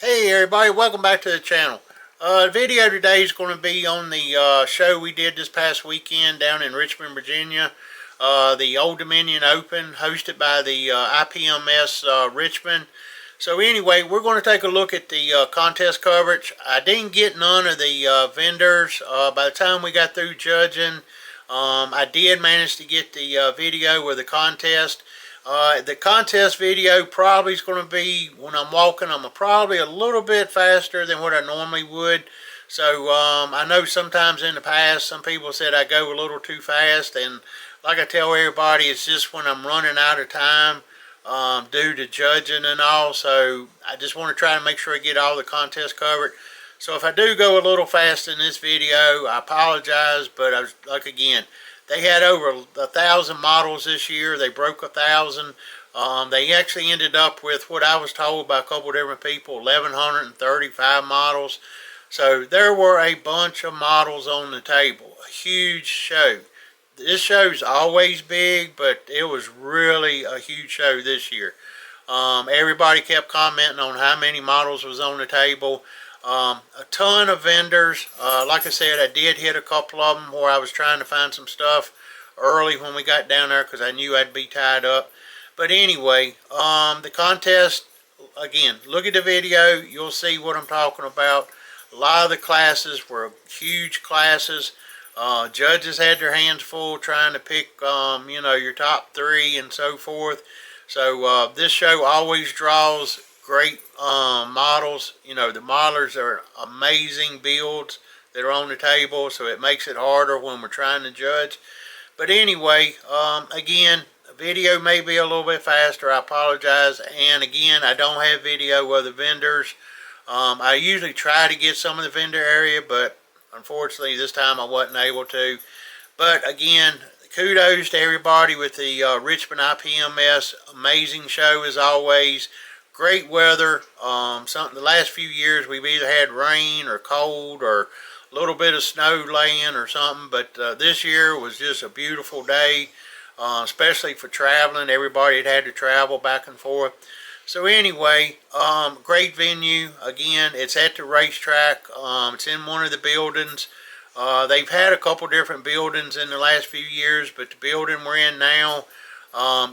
Hey everybody, welcome back to the channel. The video today is going to be on the show we did this past weekend down in Richmond, Virginia. The Old Dominion Open, hosted by the IPMS Richmon. So anyway, we're going to take a look at the contest coverage. I didn't get none of the vendors. By the time we got through judging, I did manage to get the video with the contest. The contest video probably is going to be, when I'm walking, I'm probably a little bit faster than what I normally would. So I know sometimes in the past some people said I go a little too fast, and like I tell everybody, it's just when I'm running out of time due to judging and all. So I just want to try to make sure I get all the contest covered. So if I do go a little fast in this video, I apologize, but I was, like, again, they had over 1,000 models this year. They broke 1,000. They actually ended up with, what I was told by a couple different people, 1,135 models. So there were a bunch of models on the table. A huge show. This show's always big, but it was really a huge show this year. Everybody kept commenting on how many models was on the table. A ton of vendors. Like I said, I did hit a couple of them where I was trying to find some stuff early when we got down there because I knew I'd be tied up. But anyway, the contest, again, look at the video. You'll see what I'm talking about. A lot of the classes were huge classes. Judges had their hands full trying to pick, your top three and so forth. So this show always draws great models. You know, the modelers are amazing builds that are on the table, so it makes it harder when we're trying to judge. But anyway, again, the video may be a little bit faster. I apologize. And again, I don't have video of the vendors. I usually try to get some of the vendor area, but unfortunately this time I wasn't able to. But again, kudos to everybody with the Richmon IPMS. Amazing show as always. Great weather. The last few years we've either had rain or cold or a little bit of snow laying or something, but this year was just a beautiful day, especially for traveling. Everybody had to travel back and forth. So anyway, great venue. Again, it's at the racetrack. It's in one of the buildings. They've had a couple different buildings in the last few years, but the building we're in now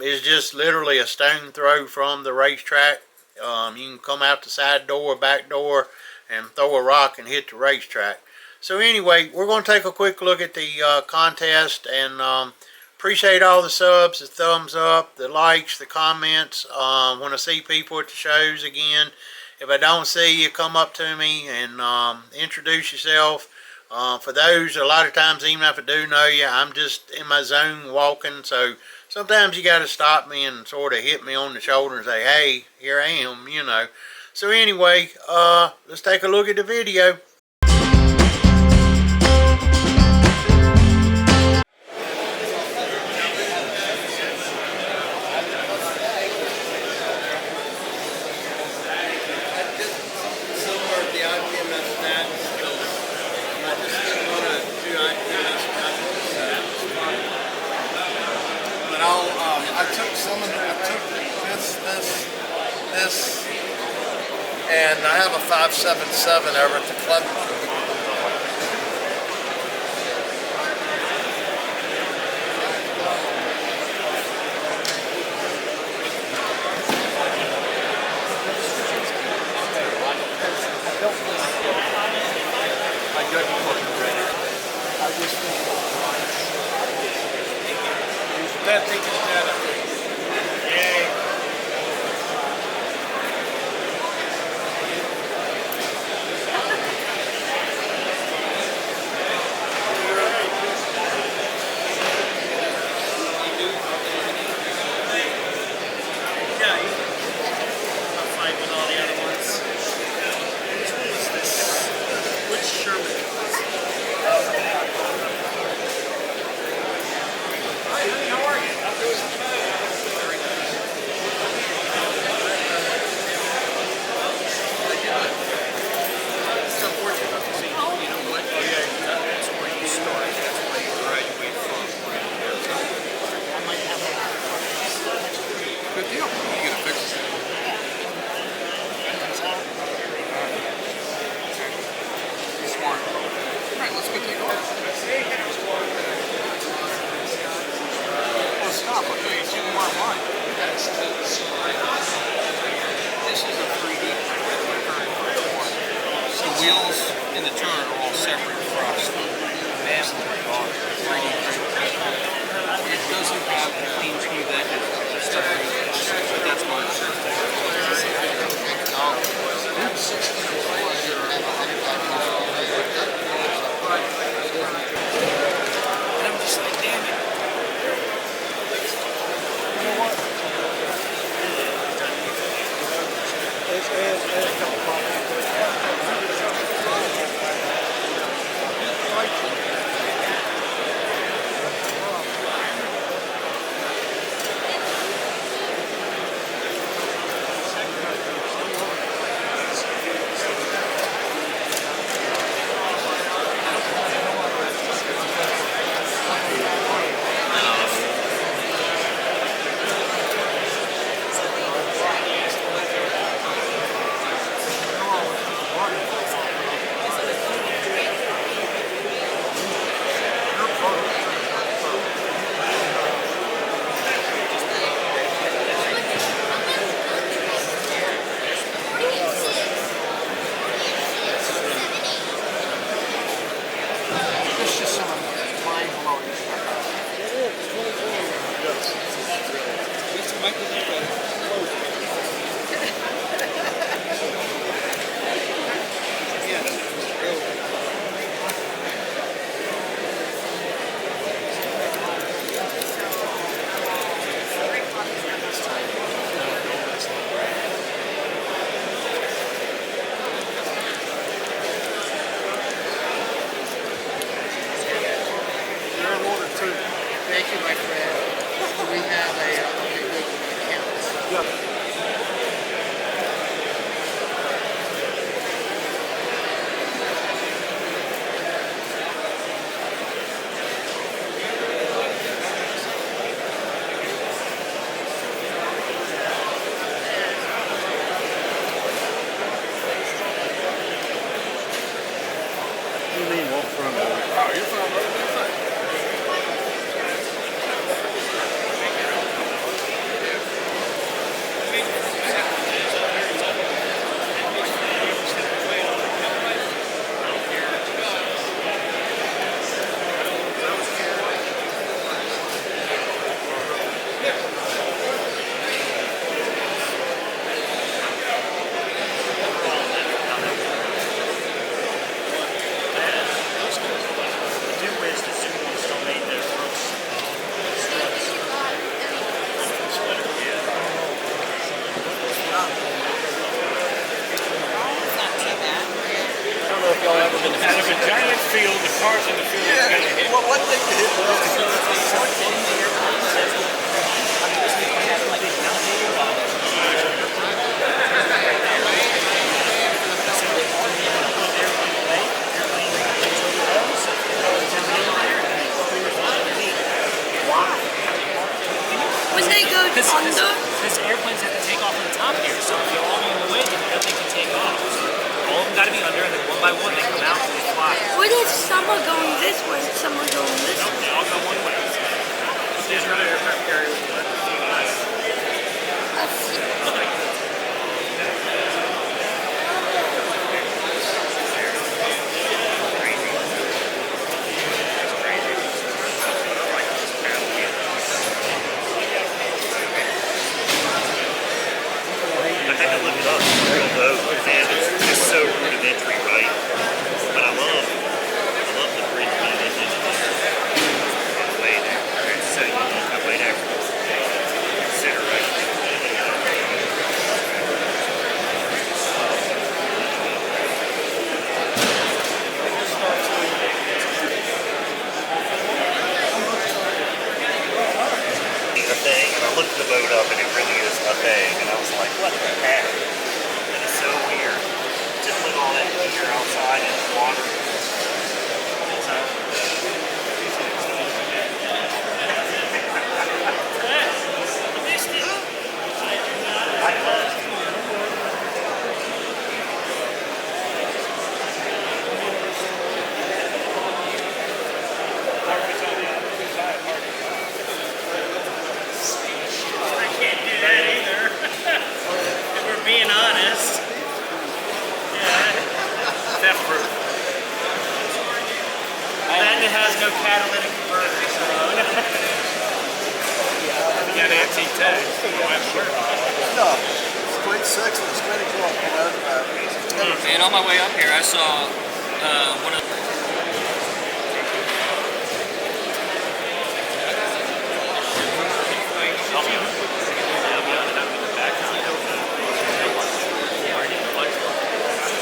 is just literally a stone throw from the racetrack. You can come out the side door, back door, and throw a rock and hit the racetrack. So anyway, we're going to take a quick look at the contest, and appreciate all the subs, the thumbs up, the likes, the comments. When I see people at the shows again, if I don't see you, come up to me and introduce yourself. For those, a lot of times, even if I do know you, I'm just in my zone walking, so sometimes you got to stop me and sort of hit me on the shoulder and say, hey, here I am, you know. So anyway, let's take a look at the video. I took some of I took this, and I have a 577 over at the club. That thing is better. Well, stop. I'll show you two more online. This is a 3D The wheels and the turn are all separate across the massive bar. 3D printed. It doesn't have clean smooth edges. But that's why it's and I'm just like, damn it. You know what? It's just some mind-blowing stuff. Thank you, my friend. We have a account. Yeah. What do you mean, what from? Oh, you're fine, brother. You're fine. Out of a giant field, the cars in the field are going to hit. Well, what they did When they go under, Because airplanes have to take off on the top here, so if you're all in the way, then nothing can take off. All of them got to be under, and then one by one they come out and they fly. what if some are going this way and some are going this No, way? they all go one way. There's another aircraft carrier with the I had to look it up, real though, and it's just so rudimentary, right? But I love the bridge unit. It's way there. It's so unique. I played actually. No, straight 6 and straight 12. And on my way up here, I saw one of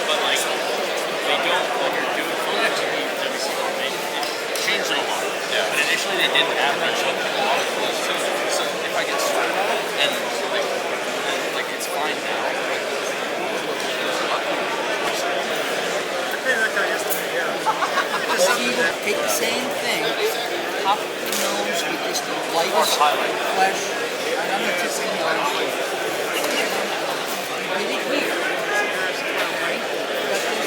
but like they don't when you're doing full actually they changed it a lot. Yeah. But initially they didn't have that show a lot of clothes too. So if I get started on it and like it's fine now. Take the same thing, top the nose with just the lightest flesh, down the tip of the nose. You get it here, right? But there's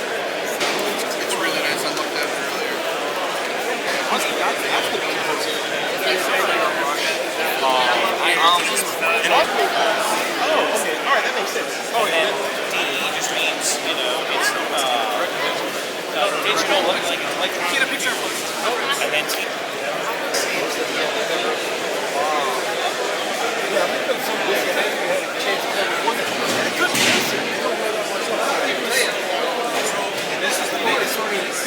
It's really nice. I looked at it earlier. Oh, and DE just means, you know, it's digital, like get a picture of and then T. This is the biggest piece.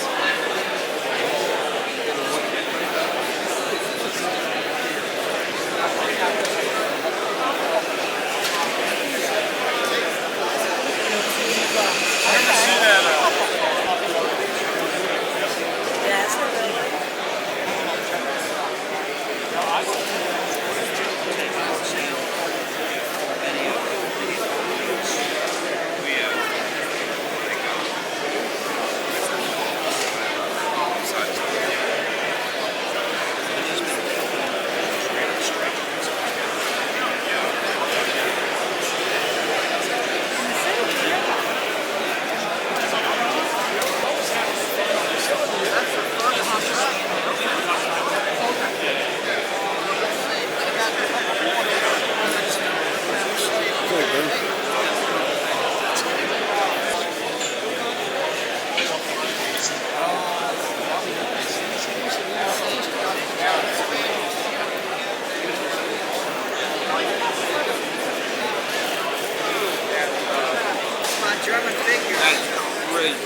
German figure. That's great.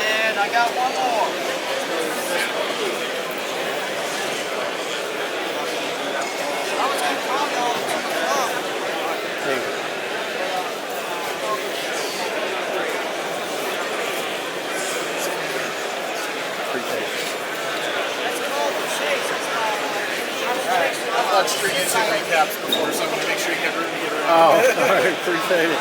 And I got one more. I've watched three YouTube recaps before, so I'm going to make sure you get room to get around. Oh, all right, appreciate it.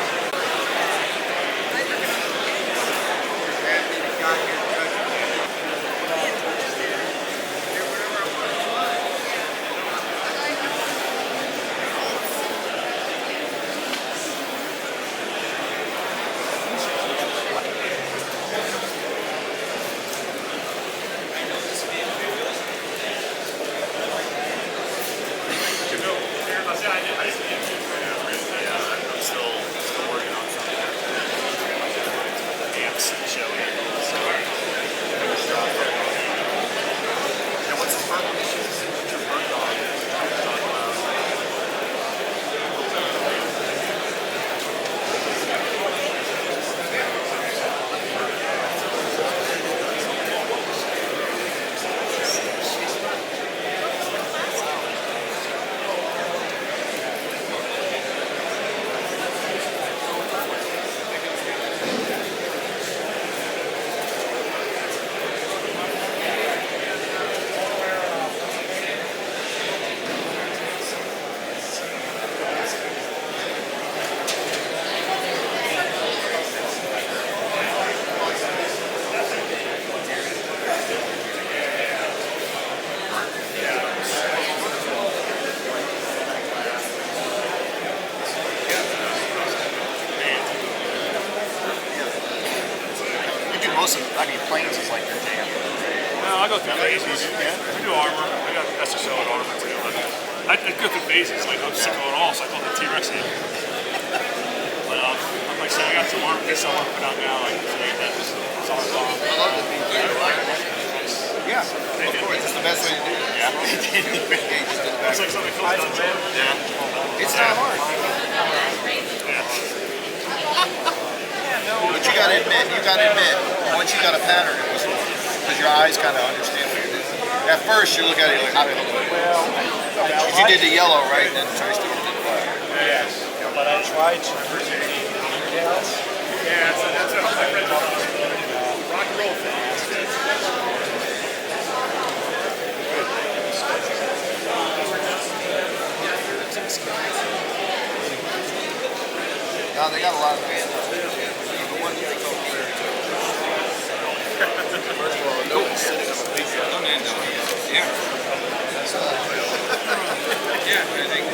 I'm still working most of, I mean, planes is like your jam. No, I go through phases. We do armor. I got SSO and armor too. But I go through phases. Like I'm sick of it all, so I call it the T-Rex in. But like I said, I got some armor pieces I want to put out now. Like that's solid bomb. I love the yeah, of course, it's the best way to do it. Yeah. It's like something close down. Yeah. It's not hard. But you gotta admit, once you got a pattern, it was because your eyes kind of understand what you're doing. At first, you look at it like, how did I do it? Because you did the yellow, right, and then tries to get it in black. Yes. But I tried to present details. Yeah, so that's what my friends are rock and roll thing. No, they got a lot of bands. Yeah. Yeah, I think